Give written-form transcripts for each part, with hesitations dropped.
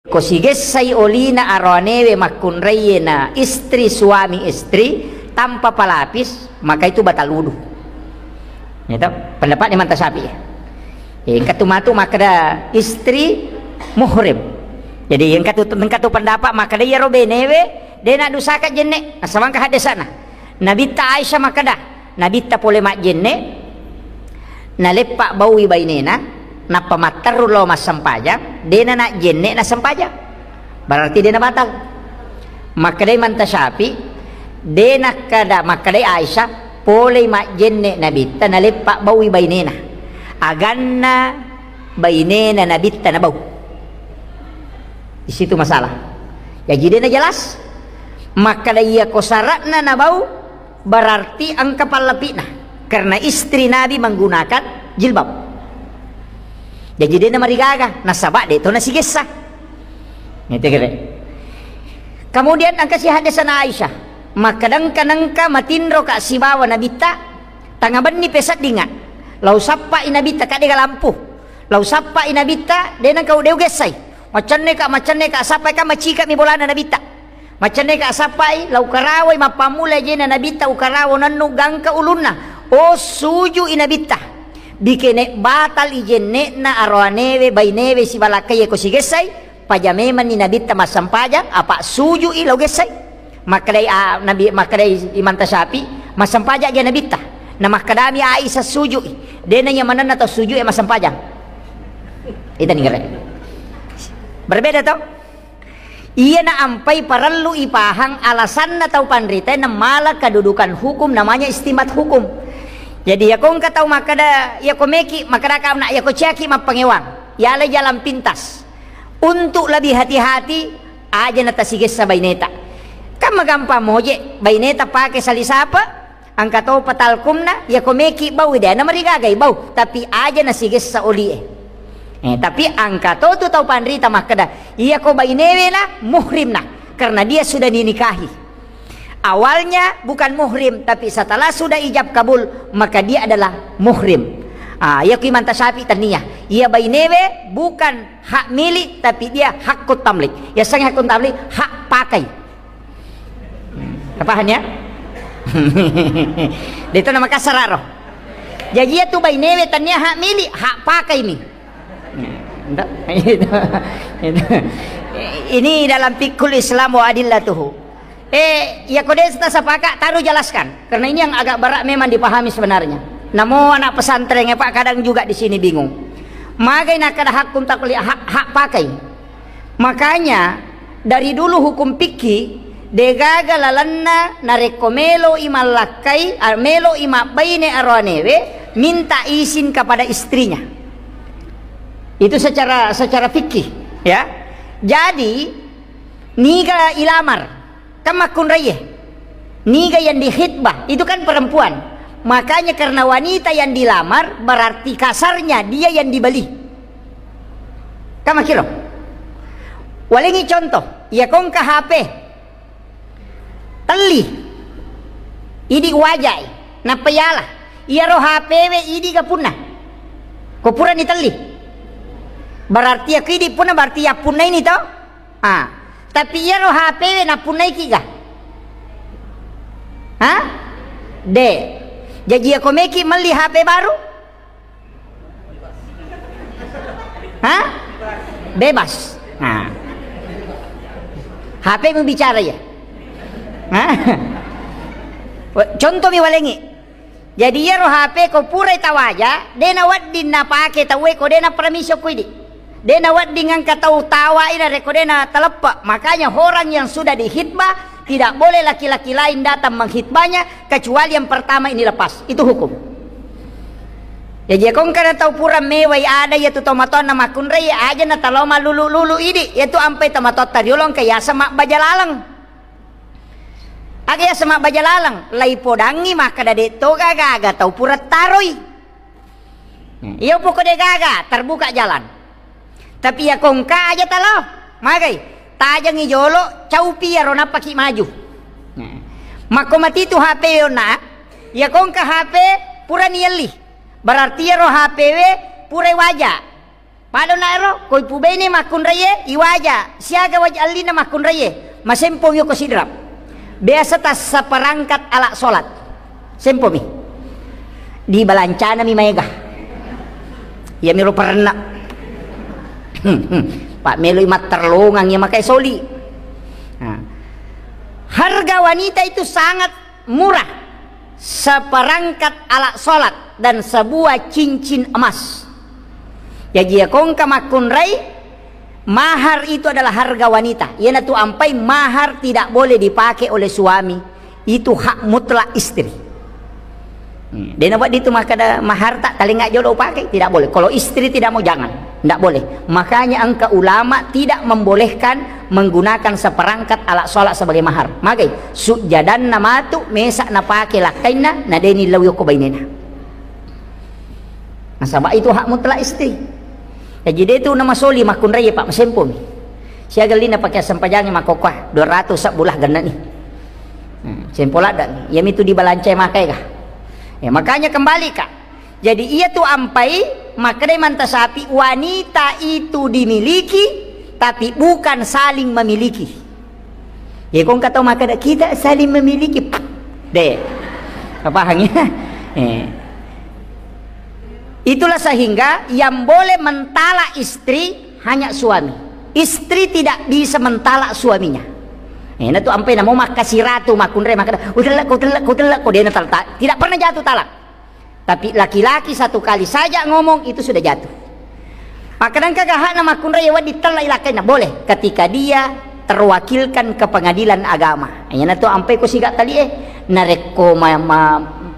Kosigessay olina aranewe makunrayena istri suami istri tanpa pelapis, maka itu batal wudu. Itu pendapat Imam Tasyafi. Yang ketumatu maka ada istri muhrim. Jadi yang katu pendapat maka dia robenewe dia nak dusaka jenne asamangka hadesana. Nabi ta Aisyah maka dah Nabi ta pole mak jenne na lepak bawi bainena na pamatarru lo mas sampajang dena nak jenne na sampajang berarti dena batal. Maka dai man Tasyafi dena kada maka dai Aisyah pole mak jenne Nabi ta na lepak bawi bainena aganna bainena Nabi ta na bau. Di situ masalah. Ya jadi dena jelas. Maka dia kosaratna na bau berarti angka palapina karena istri Nabi menggunakan jilbab. Jadi dia marigaga nasabak dia itu nasi gesah. Itu kira. Kemudian angka si hadasan Aisyah. Maka dangka matinro ka si bawa nabita tangaban ni pesat dinga. Lau sappa inabita kadega lampu. Lau sappa inabita dena kau deu gesai. Macan neka sampai ka macika mi bolana nabita. Macan neka sampai lau karawai mapamula jena nabita ukarawo nanu gangka ulunna. O suju inabita. Bikene batal ijenne na arwanewe baineve si balakaya ko si gesay pajameman ni nabita masampajang apa suju ilaw gesay makadai nabi makadai Imam Tasyafi masampajang ya nabita na makadami ai sa suju dena nya manana to suju e masampajang ita ni gare berbeda to iya na ampai parallu ipahang alasan na tau panrita na mala kedudukan hukum namanya istimat hukum. Jadi ya kong katau makada ya komeki makada ka nak ya ko ciaki mapangewang ya le jalan pintas untuk lebih hati-hati aja nata siges sa baineta kan magampa moje baineta pakai salisapa angkatau patalkumna ya komeki bau dia na marigagay bau tapi aja na siges sa oli tapi angkatau tu tau panrita makada iya ko bainewe na muhrim na karena dia sudah dinikahi. Awalnya bukan muhrim tapi setelah sudah ijab kabul maka dia adalah muhrim. Ya Imam Tasyafi taniyah ia bainewe bukan hak milik tapi dia hakut tamlik. Ya sang hakut tamlik hak pakai. Paham ya? Itu nama kasararo. Jadi itu bainewe taniyah hak milik hak pakai nih. Ini dalam fikul Islam wa adillatuhu. Ya kode kita sepakat taruh jelaskan karena ini yang agak berat memang dipahami sebenarnya. Namun anak pesantren Pak kadang juga di sini bingung. Magai nak ada hakum tak hak pakai. Makanya dari dulu hukum fikih degaga lalanna narekomelo imalakai armelo imabaine arwanewe minta izin kepada istrinya. Itu secara fikih ya. Jadi niga ilamar kamakun rayeh niga yang dihitbah itu kan perempuan makanya karena wanita yang dilamar berarti kasarnya dia yang dibeli kamakiro walengi contoh ya kong ke HP teli idi wajai napayala iya roh HP we idi kapuna kopura ni teli berarti ya kidi puna berarti ya puna ini toh tapi ya roh HP na punai kiga de jadi aku meki meli HP baru bebas HP membicara ya contoh mi walengi jadi ya roh HP ko purai tawaja dena waddin na pake tawe ko dena permiso ko idi dena waddingan katau tawa ina rekodena telepak. Makanya orang yang sudah dihitbah tidak boleh laki-laki lain datang menghitbahnya kecuali yang pertama ini lepas. Itu hukum. Ya jekong kana tau pura mewai ada ya tu tomaton na makunrei aja na taloma lulu ini yaitu ampai tomatot tariolong kaya sama bajalalang. Aga ya sama bajalalang lai podangi maka dade to gaga tau pura taroi. Iyo pokok de gaga terbuka jalan. Tapi ya kongka aja talo, magai tajang ijolo caupi ya rona paki maju. Makomati tu HP yona, ya kongka HP pura nieli, berarti ya roh HP we pura wajah. Palo nairo koi pubene makun raye iwaja siaga wajalina makun raye masempo yo ko sidrap. Biasa tas sa perangkat ala solat. Sempo mi. Di balancana mi maega. Ya miro pernah. Pak Melo imat terlongang ya makai soli. Nah. Harga wanita itu sangat murah. Seperangkat alat solat dan sebuah cincin emas. Ya jia kongka makun rai, mahar itu adalah harga wanita. Ya natu ampai mahar tidak boleh dipakai oleh suami. Itu hak mutlak istri. Dia buat itu maka ada mahar tak telinga jodoh pakai tidak boleh. Kalau istri tidak mau jangan, tidak boleh. Makanya angka ulama tidak membolehkan menggunakan seperangkat alat sholat sebagai mahar. Makai sujadan nama tu mesak na pakai lakaina na deni lawiyo ko bainena. Nasabak itu hak mutlak istri. Ya jadi itu nama soli makun raya pak masempun. Siaga lina pakai sampajangnya makokah 200 sak bulah ganda ni. Sempolat dan ya itu dibalancai makai kah. Ya makanya kembali kak. Jadi ia tuh ampai makanya mantasapi wanita itu dimiliki tapi bukan saling memiliki. Ya kong kata maka kita saling memiliki. Deh. Apa hangnya? Itulah sehingga yang boleh mentala istri hanya suami. Istri tidak bisa mentala suaminya. Nah tuh ampai namo makasih ratu makunre maka udah kau dia talak tidak pernah jatuh talak. Tapi laki-laki satu kali saja ngomong itu sudah jatuh. Makanan kagak nama makunre ya ditalak ilakai boleh ketika dia terwakilkan ke pengadilan agama. Nah tuh ampai ko siga tali nareko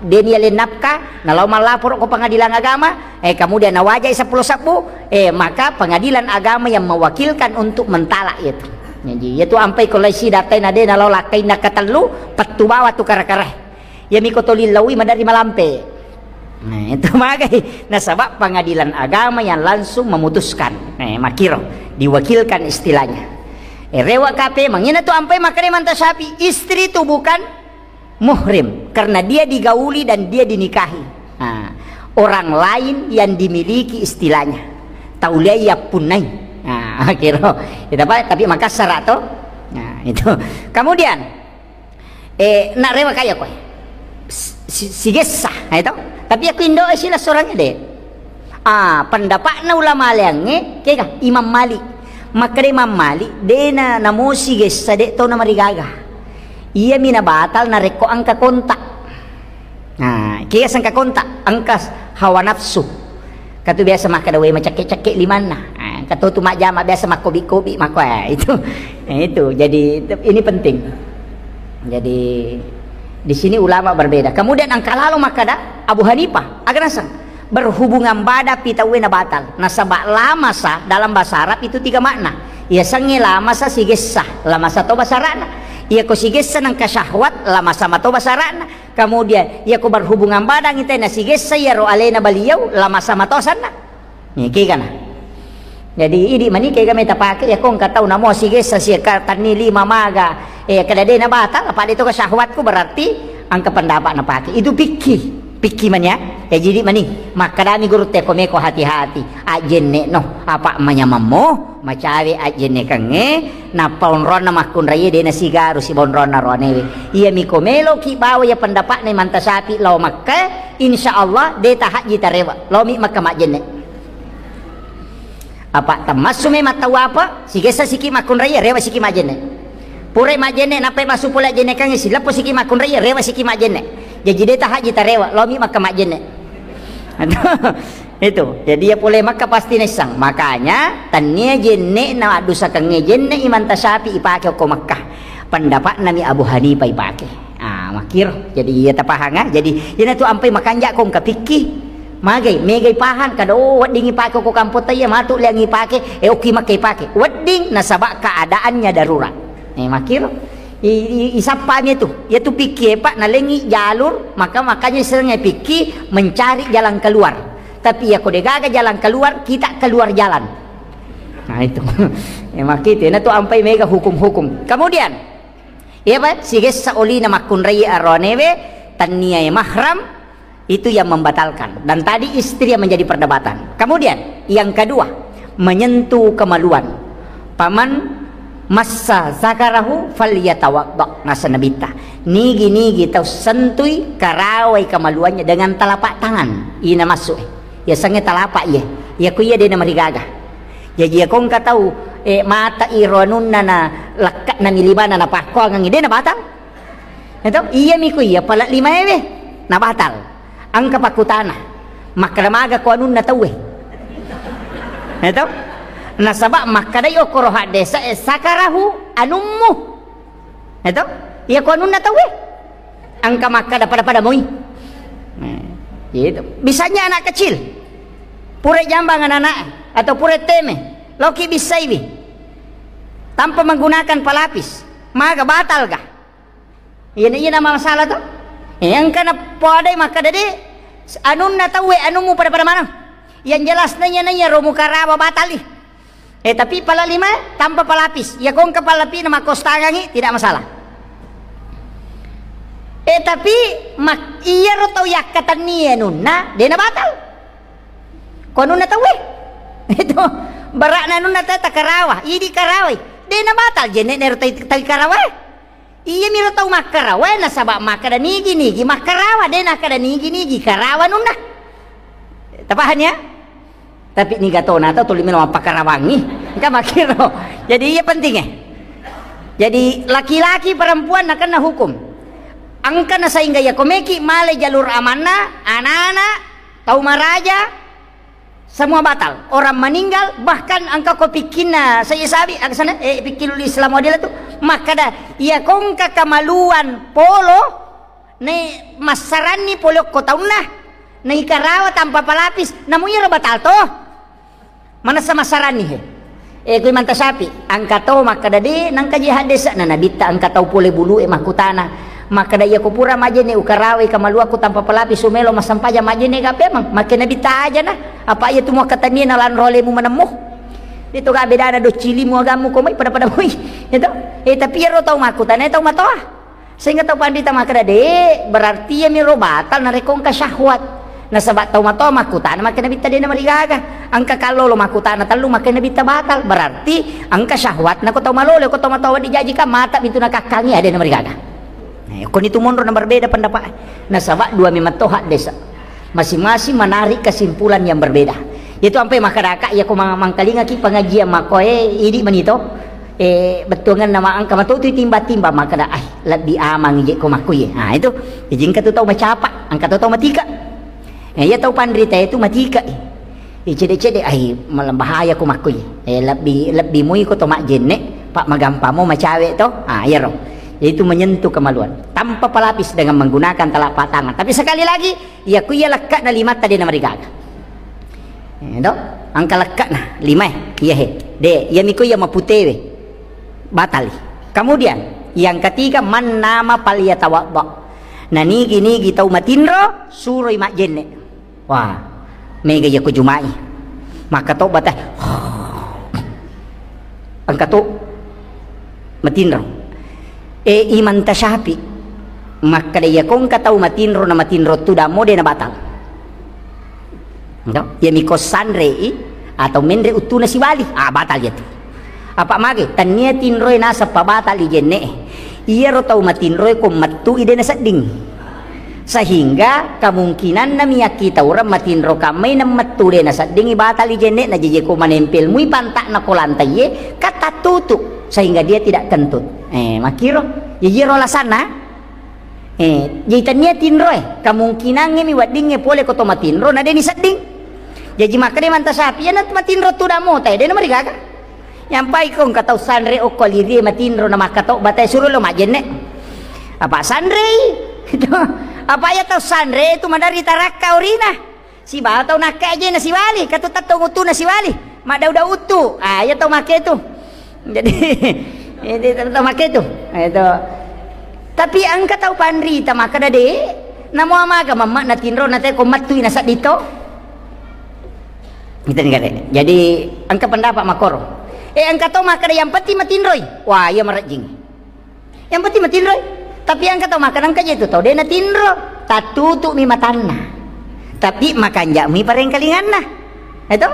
denia lenapka nalau malapor ke pengadilan agama kemudian nawajai 10 sabu maka pengadilan agama yang mewakilkan untuk mentalak itu. Jadi itu ampai kolasi datai nade nalau lakai nak katalu patu bawa tu kara-kara. Ya mikotoli lawi madari malampe. Nah itu magai nasabak pengadilan agama yang langsung memutuskan. Makiro diwakilkan istilahnya. Rewa kape mangina tu ampai makanya mantasapi istri itu bukan muhrim karena dia digauli dan dia dinikahi. Nah, orang lain yang dimiliki istilahnya. Tauliya punai. Nah, kira itu apa? Tapi Makassar atau nah itu. Kemudian nak rewa kaya kau. Si gesah, itu. Tapi aku Indo sila seorangnya deh. Pendapatnya ulama liangnya, kaya Imam Malik. Maka Imam Malik, dia namo si gesah deh tau nama rigaga. Ia mina batal na reko angka kontak. Nah, kaya sangka kontak, angka hawa nafsu. Katu biasa makan dawe macak-cakek limana. Kata tu mak jama biasa mak kobi-kobi mak itu jadi ini penting. Jadi di sini ulama berbeda. Kemudian angka lalu maka dah Abu Hanifah agak nasang berhubungan bada pitawena batal. Nasabak lama sah dalam bahasa Arab itu 3 makna. Ya sange lama sah si gesah lama sah to bahasa Arab. Ya ko si gesah nang kasyahwat lama sama to bahasa Arab. Kemudian ya ko berhubungan bada ngitay na si gesah ya ro alena baliau lama sama to sana. Ni kana. Jadi ini mani kaya kami tapake ya kong katau namo sige sa siya katani 5 maga kadade na batal apa dito ka syahwat ko berarti ang kapendapat na pake itu pikir man ya jadi mani makadami guru te komeko hati-hati ajenne no apa manyamamo macawe ajenne kange na paunron na makun raye de na sigaru si bonron na ronewe iya mi komelo ki bawa ya pendapat na mantasapi law makka insyaallah de tahaji tarewa law mi makka majenne apa tamassume matawa apa sige sa siki makun raya rewa siki majene pure majene napai masuk pula jene kang sila po siki makun raya rewa siki majene jadi deta haji tarewa lomi maka majene itu jadi ya pule maka pasti nesang makanya tanya jene na adusa kang jene iman tasapi ipake ko Makkah pendapat nami Abu Hanifah ipake makir jadi ya tapahanga jadi yana tu ampai makanja kong kapiki Magai, megay pahan kada wedding ipake ko kampot tayo matuk liang ipake oki makai pake wedding nasabak keadaannya darurat makir isapanya itu pikir pak nalengi jalur makanya seringnya pikir mencari jalan keluar tapi ya kode gaga jalan keluar kita keluar jalan nah itu makit na tu ampai mega hukum kemudian ya pak sige sa oli na makun raya aronewe tania mahram itu yang membatalkan dan tadi istri yang menjadi perdebatan. Kemudian yang kedua menyentuh kemaluan. Paman massa zakarahu falyatawadda nasanabita. Nigi tau sentui karawai kemaluannya dengan telapak tangan. Ina masuk. Ya sange telapak ya. Ya kuya dia nama rigaga. Jadi ya kong katau mata ironun na lakat na milibana na pakwa ngang ide na batal. Ito iya mi kuya pala lima ebe na batal. Ang kapakutana makramaga ko anun na tawe. Ito nasaba makadayo koroha desa sakarahu anummu. Ito iya ko anun na tawe. Ang kamakada pada moy. Itu bisanya anak kecil. Pure jambang anak atau pure teme loki bisaibi tanpa menggunakan pelapis maka batal kah? Ini nama masalah tuh. Yang kena podai maka dede anun na tawe anumu pada mana? Yang jelas nanya romu karaba batali. Tapi pala lima tanpa pelapis. Ya kong kepala pi nama kostangangi tidak masalah. Tapi mak iya ro tau yakatan ni anun na dena batal. Kono na tawe. Itu barak na nun na takarawa. Idi karawai. Dena batal jene nero tay karawai. Iya miro tau makarawa na sabak makada nigi makarawa dena kada nigi karawa nun na. Tapahan ya? Tapi ni gato na tau tuli mino pakarawangi. Ka makiro. Jadi iya penting eh. Jadi laki-laki perempuan na kena hukum. Angka na sehingga ya komeki male jalur amanah, anak-anak, tau maraja, semua batal. Orang meninggal bahkan angka ko pikina saya sabi aksana pikilul Islam model itu maka dah ia kongka kamaluan polo ne masarani polo ko tauna ne ikarawa tanpa pelapis namunya batal toh mana sama sarani he kui manta sapi angka to maka dadi nang kajihan desa na nabita angka tau pole bulu makutana maka daya kupura majene ukarawi kamalu aku tanpa pelapis sumelo masampaja majene gape mang makin nabita aja nah apa iya tu mau katani na lan role mu menemuh dito ga beda na do cili mu agamu ko may pada mo itu tapi ro tau makutana tau matoa sehingga tau pandita maka dade berarti ya miro batal na rekong ka syahwat na sabat tau matoa makutana makin nabita dina marigaga angka kalolo makutana talu makin nabita batal berarti angka syahwat na ko tau malolo ko tau matoa dijaji ka mata bitu na kakangi ada na marigaga. Kon itu mundur dan berbeda pendapat. Nasabak dua mematohat desa. Masing-masing menarik kesimpulan yang berbeda. Itu sampai masyarakat ya ko mangkalinga ki pengajian makoe idi manito. Betungan nama angka mato tu timba-timba maka dah lebih amang je ko makuye. Ha itu. Jingka tu tahu macapa, angka tu tahu matika. Ya tahu pandrita itu matika. Cede-cede malam bahaya ko makuye. Lebih mui ko to mak jenne, pak magampamo macawe to. Ya roh. Yaitu menyentuh kemaluan tanpa pelapis dengan menggunakan telapak tangan. Tapi sekali lagi ya kuya lekat na lima tadi na marigaga. Itu angka lekat na lima ya he. De ya miku ya maputewe batali. Kemudian yang ketiga man nama paliyatawadda. Nah nigi tau matinro suroi mak jenne. Wah mega ya ku jumai. Maka to batah. Angka to matinro. Iman tasyapi maka dia kong katau matinro tu damo de na batal no? Ya miko sanre atau menre utuna si wali batal itu apa mage tanya tinroy nasa pabatal ijenne iya ro tau matinroy kong matu ide na sading sehingga kemungkinan na miyakita orang matinro kamay na matu de na sading batal ijenne na jeje ko manempel muy pantak na kolantai ye kata tutup sehingga dia tidak kentut. Makiro, jiro lah sana. Jaitannya tinroy, kemungkinan ngemi wadingnya boleh kau tomatinro, nade ni seding. Jadi makanya manta sapi, ya nanti matinro tu dah mau, tay, dia nama mereka. Yang baik kau katau sanre okoliri matinro nama katau batai suruh lo majenne. Apa sanre? Itu apa ya tau sanre itu madari taraka urina. Si ba tau nak aja nasi wali, katu tato utu nasi wali, mada udah utu. Ya tau make itu. Jadi itu make itu. Itu. Tapi angka tahu pandri ta maka dade namo amaga mama na tinro na te ko matu ina sa dito. Kita nih. Jadi angka pendapat makoro. Angka tahu maka yang peti matinroy. Wah, ya marajing. Yang peti matinroy. Tapi angka tahu maka angka itu tahu de na tinro. Tatutu mi matanna. Tapi makan mi pareng kalingan na. Itu.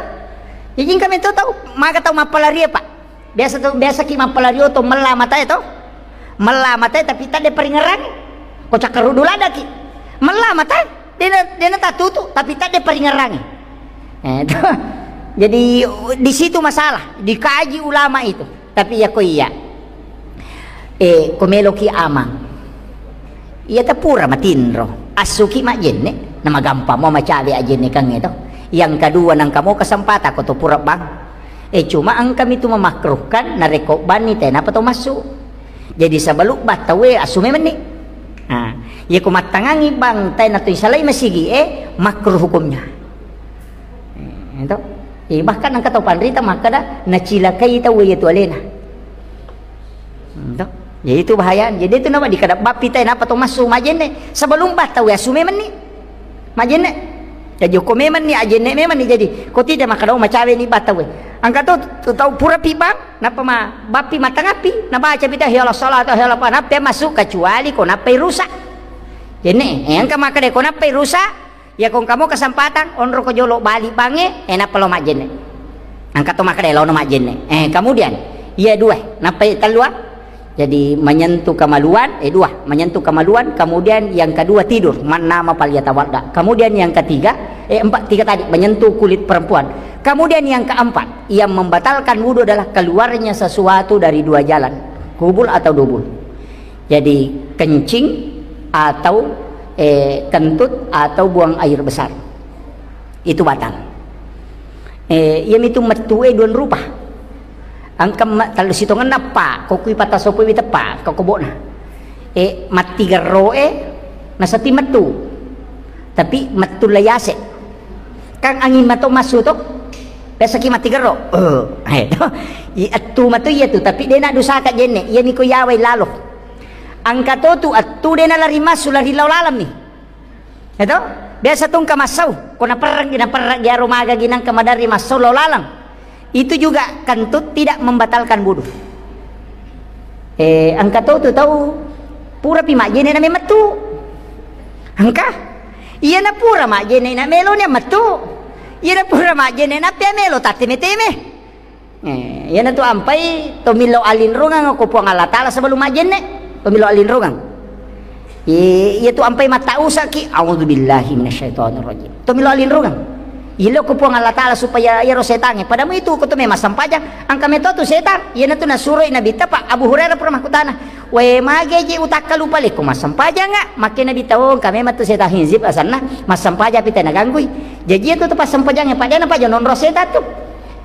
Jadi kami tahu maka tahu mapalaria pak. Biasa ki mapalaria to melah mata itu. Melah mata tapi tak ada peringaran. Kau cakar dulu ada ki. Melah mata dia tak tutup tapi tak ada peringaran. Jadi di situ masalah dikaji ulama itu. Tapi ya ko iya. Komelo ki amang. Iya tapura matinro. Asuki mak jenne. Nama gampang mau macali aja nih kang itu. Yang kedua nang kamu kesempatan kau pura bang. Cuma ang kami tu memakruhkan narekok bani tena apa tu masuk. Jadi sebelum batawe asume meni. Ya ku matangangi bang tena tu salai masigi makruh hukumnya. Itu. Bahkan ang kataw panrita maka dah nacilakai tahu ya tu alena. Itu. Jadi itu bahaya. Jadi itu nama dikadap bapi tena apa tu masuk majene sebelum batawe asume meni. Majene. Jadi hukum memang ni ajenek memang ni jadi. Kau tidak makan orang macawe ni batawe. Angkat tu tahu pura pi bang. Napa bapi matang api. Napa baca kita hialah salat atau hialah apa. Napa masuk kecuali kau napa rusak. Jadi yang kamu makan kau napa rusak. Ya kau kamu kesempatan. Onro kau jolok balik bange. Napa lo majenek. Angkat tu makan lo majenek. Kemudian ia dua. Napa keluar. Jadi menyentuh kemaluan, dua, menyentuh kemaluan, kemudian yang kedua tidur, mana mapal yatawadda. Kemudian yang ketiga, tiga tadi menyentuh kulit perempuan. Kemudian yang keempat, yang membatalkan wudu adalah keluarnya sesuatu dari dua jalan, kubul atau dubul. Jadi kencing atau kentut atau buang air besar. Itu batal. Yang itu metue dua rupa. Angkam talu sitongan napa kokui patah sopo wi tepa kau kobona mati garo nasati metu tapi metu layase kang angin mato masu to biasa ki mati garo atu matu iya tu tapi dia nak dosa kat jene iya ni ko yawai lalo angka to tu atu dia nak lari masu lari lalam ni itu biasa tung kamasau ko na perang garo maga ginang kamadari masau lalam. Itu juga kentut tidak membatalkan wudu. Angka tu tahu pura pi mak jene na metu. Angka iya na pura mak jene na melo na metu. Iya na pura mak jene na pe melo tateme-teme. Iya na tu ampai to milo alin rungang ko puang Allah taala sebelum mak jene to milo alin rungang. Iya tu ampai mata usaki auzubillahi minasyaitonir rajim. To milo alin rungang. Ilo ko po ang Allah Ta'ala supaya iro setange. Padamu itu ko to may masampajang. Ang kami to setan. Yan na to nasuroy na bita pa. Abu Hurairah pernah makutana. We mageji utak kalupali. Kung masampajang nga. Makin na bitawong kami matu setan hinzip asan na. Masampajang pita naganggoy. Jadi itu to pasampajang. Pada na pa dyan. Nonro setan to.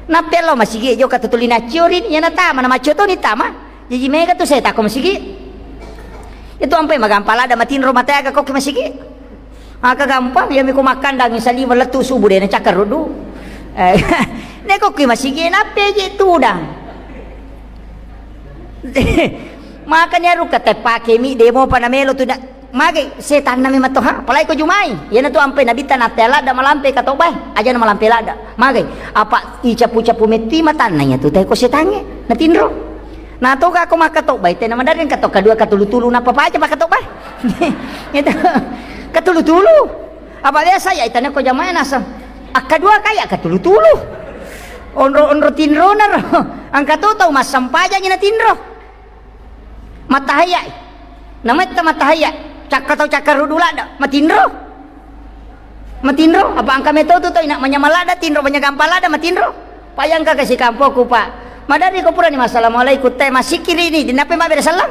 Napelo masigi. Jo katutulina rin. Yan na tama. Na macho to ni tama. Jadi mega to setan ko masigi. Itu ampay magampalada. Matinro matayaga ko masigi. Kagampang ya miku makan daging saliva letu subuh dia nak cakar dulu. Neko kui masih gina peje tu dah. Makanya ru kata pakai mi demo panamelo tu dah. Mage setan nami matoha. Palai ko jumai. Ya na tu ampe nabita na tela da malampe katobay. Aja na malampe lada. Mage apa icapu-capu meti matananya tu teh ko setange na tinro. Na to ka ko makatobay teh na madarin katok kadua katulu-tulu na papaja makatobay. Gitu. Katulu-tulu apa dia saya itanya ko jamai nasa akadua kaya katulu-tulu onro tinro na ang katuto mas sampaja na tinro matahaya namanya matahaya cakar rudulada matinro apa ang kami to ina manyamalada tinro banyagampalada matinro payang ka kasi kampo ko pa madari ko pura ni assalamualaikum teh masih kiri ni dinape mabere salam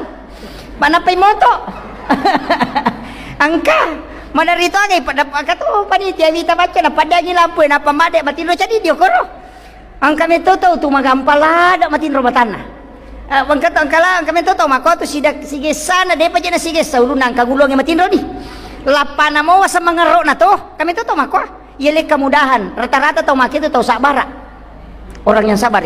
manapay moto angka mana rito angay pada kato panitia kita baca na padagi lampu na pamade matino jadi dio koro ang kami toto tu magampalada matino matana ang kato ang kala ang kami toto mako tu sige sana de pa na sige sa ulunang kagulong matino di lapana mo sa mga ro na to kami toto mako yele kemudahan rata-rata to makito to sabara orang yang sabar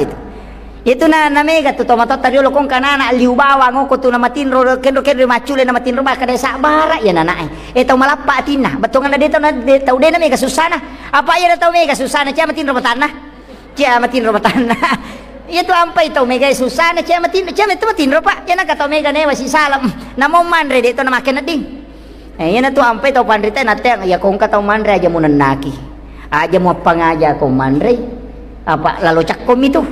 itu na mega tu tomato tadiolo kong kanana liubawa ngoko tu na matinro kendo macule na matinro ba kada sabara ya nanae tau malapa atina batongan na dito na tau de na mega susana apa ya na tau mega susana cia matinro matana itu ampai tau mega susana cia matinro pa ya na katau mega ne wasi salam na mo manre dito na makin na ding ya na tu ampai tau pandrita na teng ya kong katau manre aja mo nanaki aja mo pangaja kong manre apa lalu cakom itu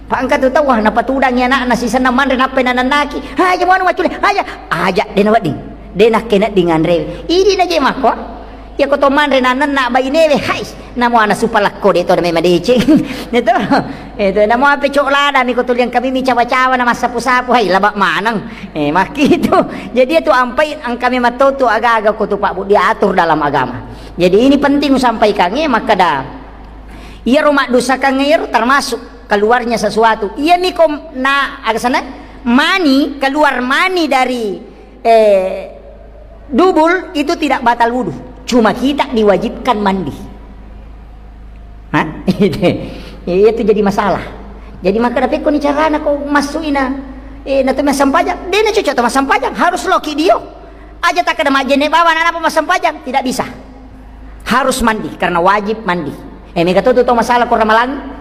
pangkat tu tahu napa tudang ya anak nasi sana mandre napa nanaki aja mau macule aja dena wading dena kena dengan rewe ini na je mako ya ko to mandre nak bayi newe hai namo ana supalakko de to na memang dece itu namo ape coklada mi ko tuliang kami mi cawa-cawa na masapu-sapu hai labak manang maki itu jadi itu ampai ang kami matoto aga-aga ko tu Pak Bu diatur dalam agama jadi ini penting sampaikan maka dah ia rumah dosa kangir termasuk keluarnya sesuatu ia mikom na agak sana mani keluar mani dari dubul itu tidak batal wudu cuma kita diwajibkan mandi itu jadi masalah jadi maka tapi kau ni carana kau masukin na tu masam pajak dia na cocok tu masam pajak harus loki dia aja tak ada majene bawa anak apa masam pajak tidak bisa harus mandi karena wajib mandi mereka tu masalah ko ramalan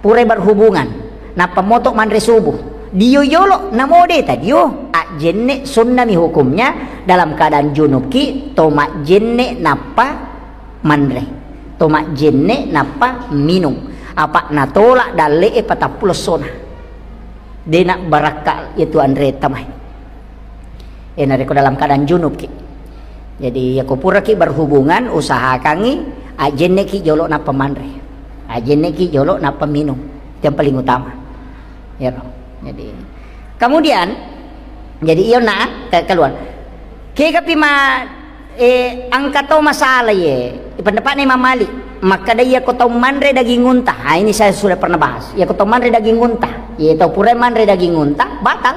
pure berhubungan na pamotok mandre subuh dio yolo na mode tadio jenne sunna mi hukumnya dalam keadaan junub ki tomak jenne napa mandre tomak jenne napa minum apa na tolak dalle patapul sona dena barakal itu andre tamai nareko dalam keadaan junub ki jadi ya ko pura ki berhubungan usaha kangi ajenne ki jolo na pemandre ajenne ki jolo na peminum yang paling utama ya jadi kemudian jadi iyo na keluar ke kapi ma angkato masalah ye pendapat Imam Malik maka dia ko tau mandre daging unta ini saya sudah pernah bahas ya ko tau mandre daging unta ya tau pura mandre daging unta batal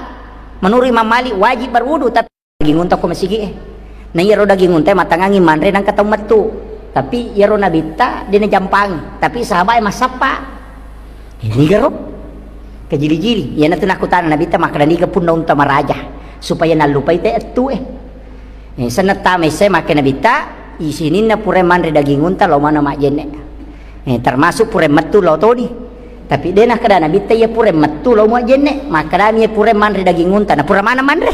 menurut Imam Malik wajib berwudu tapi daging unta ko masih nah iya daging unta matangangi mandre nang katau metu tapi ya rona bita dia jampang tapi sahabat mas sapa ini garop kejili-jili ya natu nakutan nabita makna ni kapun unta maraja supaya nalupay te sanat tame se makna nabita isinin na pure manre daging unta lo mana mak jenne termasuk pure metu lo todi tapi dia nak kada nabita ya pure metu lo mak jenne makna mi pure manre daging unta na pure mana manre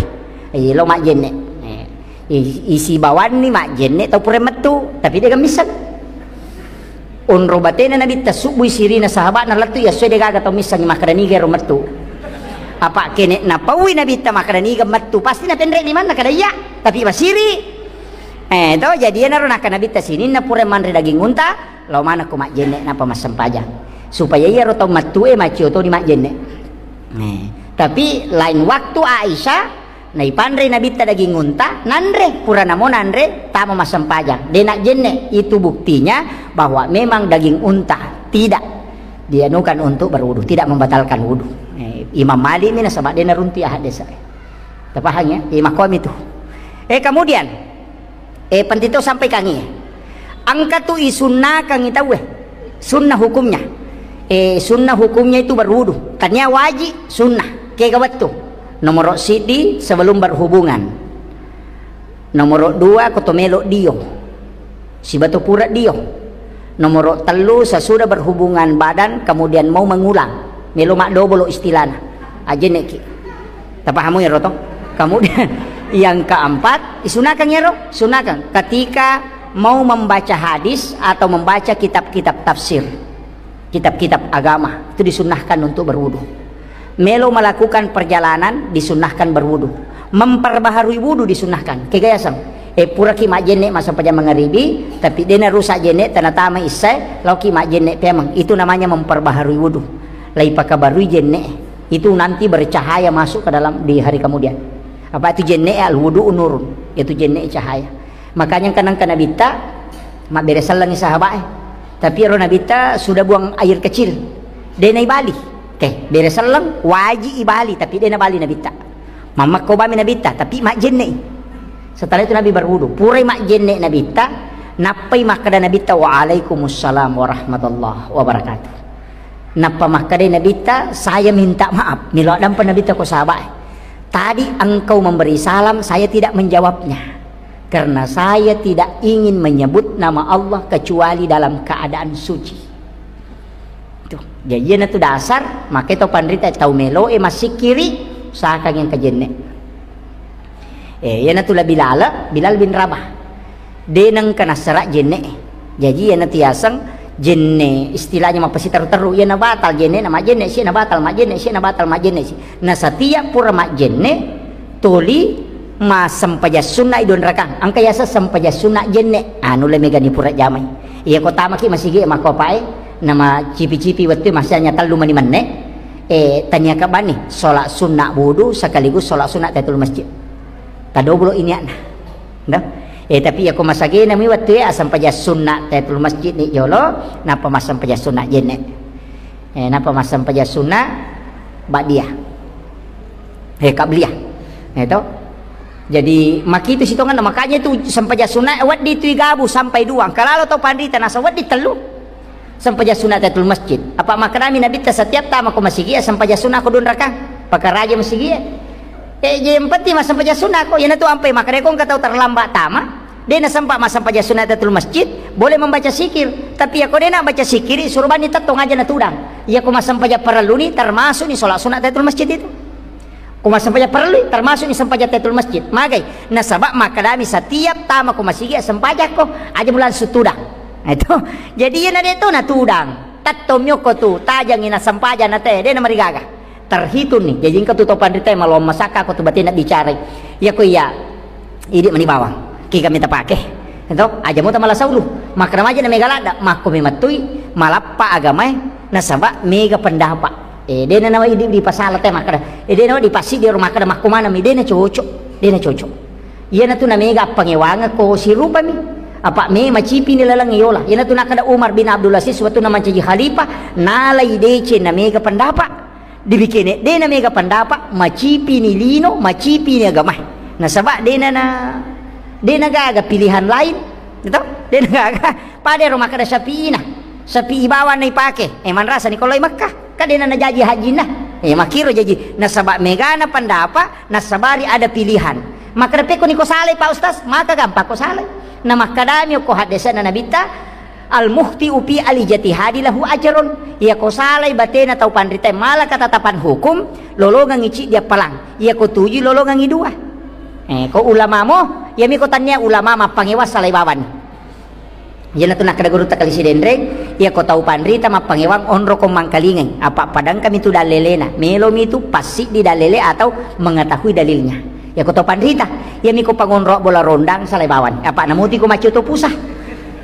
lo mak jenne isi bawan ni mak jenne tau pure metu tapi dia gamisan unro batena nabi tasubui sirina sahabat na latu ya sudah gaga tau misang makarani gero metu apa kene na pawi nabi ta makarani ga metu pasti na pendek di mana kada ya tapi basiri to jadi na rona kana nabi ta sini na pure manre daging unta lo mana ko mak jenne na pamasam pajang supaya ya ro tau metu macio to di mak jenne tapi lain waktu Aisyah nai pandre nabi ta daging unta nandre pura namo nandre tamo masam pajang denak jenne itu buktinya bahwa memang daging unta tidak dianukan untuk berwudu tidak membatalkan wudu Imam Malik ini sama dia narunti hadis terpahang ya makom itu kemudian pentito sampai kangi angkat tu isunna kangi tahu sunnah hukumnya sunnah hukumnya itu berwudu katanya wajib sunnah kayak gawat tuh nomor sidi sebelum berhubungan nomor 2 kotomelo dio si batu pura dio nomor 3 sesudah berhubungan badan kemudian mau mengulang melo mak dobolo istilahna aja neki tapahamu ya rotong kemudian yang keempat isunakan ya ro sunakan ketika mau membaca hadis atau membaca kitab-kitab tafsir kitab-kitab agama itu disunahkan untuk berwudu melo melakukan perjalanan disunahkan berwudu memperbaharui wudu disunahkan kegayasan pura ki mak jenne masa pajang mengaribi tapi dena rusak jenne tanah tama isai lau ki mak jenne pemang itu namanya memperbaharui wudu lai pakabarui jenne itu nanti bercahaya masuk ke dalam di hari kemudian apa itu jenne al wudu nurun itu jenne cahaya makanya kanang kana bita mak beresan lagi sahabat tapi ro nabita sudah buang air kecil dena ibali beres salang wajib ibali tapi dia na bali nabita mamak ko ba nabita tapi mak jenne setelah itu nabi berwudu pure mak jenne nabita napai makada nabita wa alaikumussalam warahmatullahi wabarakatuh napa makada nabita saya minta maaf milo dan penabita ko sahabat tadi engkau memberi salam saya tidak menjawabnya karena saya tidak ingin menyebut nama Allah kecuali dalam keadaan suci jadi na tu dasar maka itu pandrita tau melo masih kiri sakang yang kejenne yana tu la Bilal bin Rabah denang kana serak jenne jadi yana tiasang jenne istilahnya mapasi taru-taru ya na batal jenne na majenne si na batal majenne si na batal majenne si na setiap pura majenne tuli ma sampaja sunna idon rakang angka yasa sampaja sunna jenne anu le megani pura jamai iya ko tamaki masigi mako pae nama cipi-cipi waktu masanya talu mani manne tanya ka bani salat sunna wudu sekaligus salat sunna tahiyatul masjid tadoblo ini ana nda tapi aku masagi nami waktu sampaja sunna tahiyatul masjid ni jolo napa masam paja sunna jenne napa masam paja sunna ba'diyah qabliyah itu jadi maki itu sitongan makanya itu sampaja sunna wat di tu gabu sampai dua kalau tau pandita nasa wat di telu sampaja sunna tahiyatul masjid apa makrami nabi ta setiap tama ko masigi sampaja sunna ko dun rakang pakaraja masigi yang penting mas sampaja sunna ko yan tu ampai makare ko katau terlambat tama dia na sampai mas sampaja sunna tahiyatul masjid boleh membaca sikir tapi aku dia nak baca sikir suruh bani tatong aja na tudang ya ko mas sampaja paraluni termasuk ni salat sunna tahiyatul masjid itu kuma sampaja perlu termasuk ni sampaja tahiyatul masjid magai nasabak makadami setiap tama ko masigi sampaja ko aja bulan sutudang itu jadi yana de to na tudang tatomyo ko tu tajang ina sampaja na te de na marigaga terhitung nih jadi ka tu topan dite malom masaka ko tu batin nak bicara ya ko ya idi mani bawang ki kami ta pake itu aja mo ta mala saulu makram aja na megalada makko mematui malappa agamai nasabak mega pendapat dia na nawa di pasala teh makada dia nawa di pasi di rumah kada makko mana mi dia na cocok iya na tu na mega pangewanga ko si rupa mi apa me macipi ni lalang yola iya na tu nakada Umar bin Abdul Aziz waktu na mancaji khalifah nalai dece na mega pendapat dibikin dia na mega pendapat macipi ni lino macipi ni agama nasabak dia na gaga pilihan lain gitu dia na gaga pada rumah kada sapi ibawan na ipake man rasa ni koloi Makkah kadena na jaji haji nah makiro jaji nasabak megana pandapa nasabari ada pilihan maka repeko ni ko sale Pak Ustaz maka gampang ko sale na makadami ko hadesa na nabita al muhti upi ali jatihadi lahu ajrun ya ko sale batena tau pandrita mala katatapan hukum lolongang ici dia palang ya ko tuju lolongang idua ko ulama mo ya mi ko tanya ulama ma pangewas sale bawan yana tu nak kada guru takali sidendreng ya ko tau pandrita ma pangewang onro ko mangkalingeng apa padang kami tu dalelena melomi itu pasti di dalele atau mengetahui dalilnya ya ko tau pandrita ya mi ko pangonro bola rondang salebawan apa namuti ko macu to pusah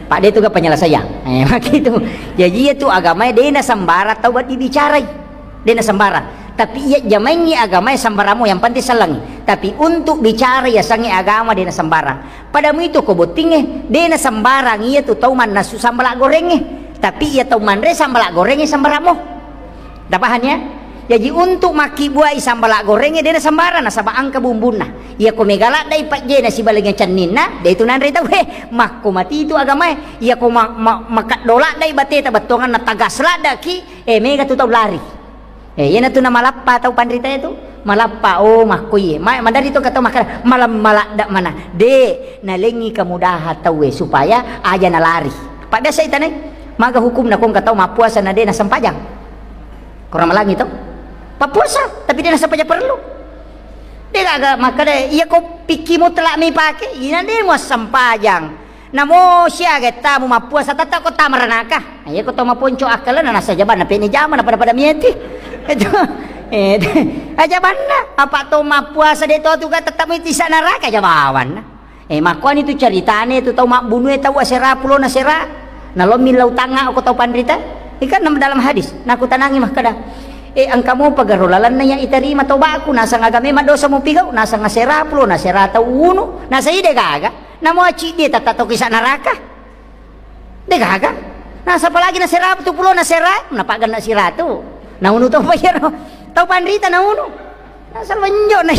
pak dia tu ga penyelesaian begitu jadi itu agama dia na sambara tau buat dibicarai dia na sambara tapi ya jamaingi agama sambaramo yang penting salangi tapi untuk bicara ya sangi agama dia na sambara padamu itu ko botinge dia na sambarang iya tu tau man nasu sambala gorenge tapi ia tau man re sambala gorenge sambaramo dapahannya jadi untuk maki buai sambala gorenge dia na sambara na saba angka bumbuna ia ko megala dai pak je na si balengnya canninna dia itu nan re tau makko mati itu agama ia ko makat dola dai bate ta batongan na tagas lada ki mega tu tau lari yana tu na malappa tau pandrita itu malappa makko ye mandari tu kata makara malam malak dak mana de nalengi kemudahan tau supaya aja na lari pak biasa itane maga hukum na kong katau mapuasa na de na sampajang kurang malang itu papuasa tapi dia na sampajang perlu dia agak makade iya ko pikimu telak mi pake ina de mo sampajang namo siya geta mo mapuasa tata ko tamaranaka iya ko to maponco akalan na nasa jaban na pini jaman na pada mieti itu aja banna apa to mapuasa de to juga tetap miti sana neraka aja bawan makuan itu ceritane itu tau mak bunuh tahu asera pulo na sera na lomin lau tanga aku tau pandrita ikan dalam hadis na aku tanangi mah kada angkamu pagarolalan na yang itarima toba aku nasa ngagame madosa mo pigaw nasa ngasera pulo na sera tau uno nasa ide gaga na mo aci dia tata to kisah neraka de gaga nasa palagi na sera tu pulo na sera napagan na sira tu nauno to pa yero tau pandrita nauno nasal wanjo na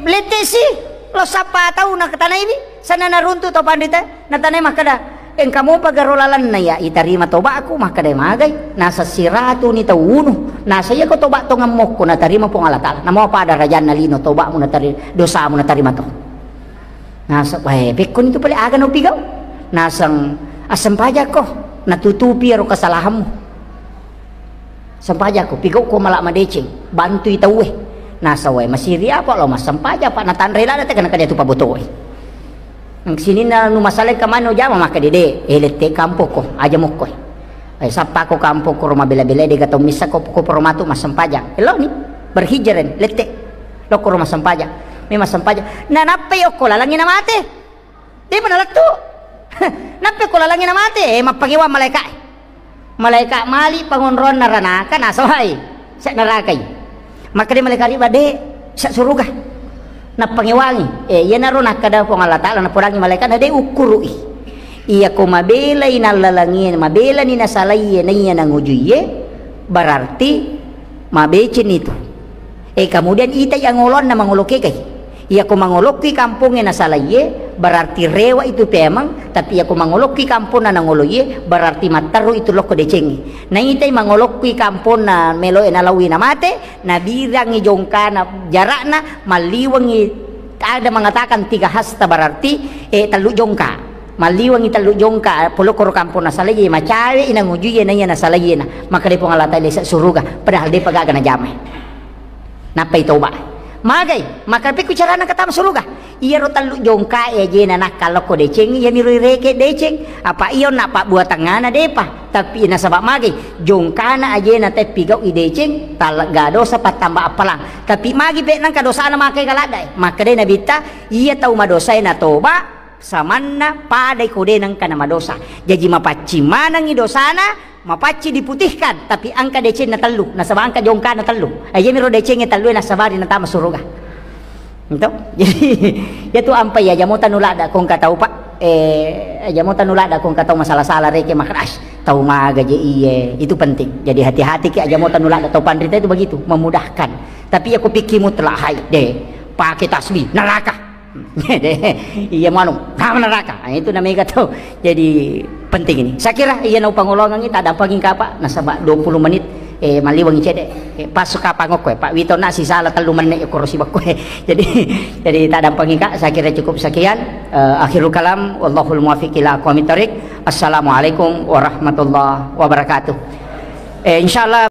lete si lo sapa tau na katanay ni sana narunto tau pandrita na tanay makada kamu pagarolalan na ya itarima toba aku makada magay nasa siratu ni tau uno nasa ya ko toba to ngamok ko na tarima po ngalatala na mo pada rajan na lino toba mo na tarima dosa mo na tarima to nasa pekon itu pala aga no pigaw nasang asam pajak ko natutupi aro kasalahanmu sampaja ko pigaw ko malak madecing bantu itaw nasa way masiri apa lo mas sampaja pa natanrela dati kana kanya tu pabuto ang sini na numasalay ka man jama maka dede elete kampo ko aja mo ko ay sapa ko kampo ko rumabila-bila de gato misa ko perumatu masampajang elo ni berhijaran lete lo ko masampajang may masampajang nanapay ko lalangin na mate di ba nalagto napay ko lalangin na mate mapangiwa malaika mali pangonron naranakan asahay sa narakay maka di malaika riba de sa suruga na pangiwangi yan na ron nakadaw ko nga latala na purangi malaikat na day ukurui iya ko mabela inalalangin mabela ni nasalaye na iya nangujuye berarti mabecin itu kemudian itay ang ulon na manguluki kay iya ko manguluki kampung na nasalaye berarti rewa itu pemang tapi iya ko manguluki kampung na nanguluye berarti mataru itu loko decengi na itay manguluki kampung na melo enalawi na mate na birang ijongka na jarak na maliwang ada mengatakan 3 hasta berarti talu jongka maliwang talu jongka pulo koro kampung na salaye macawe inangujuye na iya na salaye na maka di pongalata sa suruga padahal di pagaga na jamay napay toba magay makarpi kucara na katama suruga iya ro talu jongka jena nakalo ko deceng iya ni reke deceng apa iyo na pa buat tangana depa tapi ina sabak magay jongka na aje na te pigaw ideceng talaga dosa patamba apalang tapi magi pe nang kadosa na makay kalada maka de nabita iya tau madosa na toba samanna paday ko de nang kana madosa jadi mapaci manang idosana mapaci diputihkan tapi angka deceng na talu nasaba angka jongka na talu aja miro deceng na talu na sabari na tama suruga ito jadi itu ampai aja mau tanulada kung katau pak aja mau tanulada kung katau masalah-salah reke makras tahu maga je iye itu penting jadi hati-hati ke aja mau tanulada tau pandrita itu begitu memudahkan tapi aku pikirmu telah hai deh pakai tasbih neraka iya manu neraka itu namanya kata jadi penting ini saya kira iya nau pangolongan kita ada paging kapa nasaba 20 menit maliwang cede pasuk kapangok ko Pak Wito na si sala 3 menit kurusi bako jadi tak ada paging ka saya kira cukup sekian akhirul kalam wallahul muwaffiq ila aqwamit thoriq assalamualaikum warahmatullahi wabarakatuh insyaallah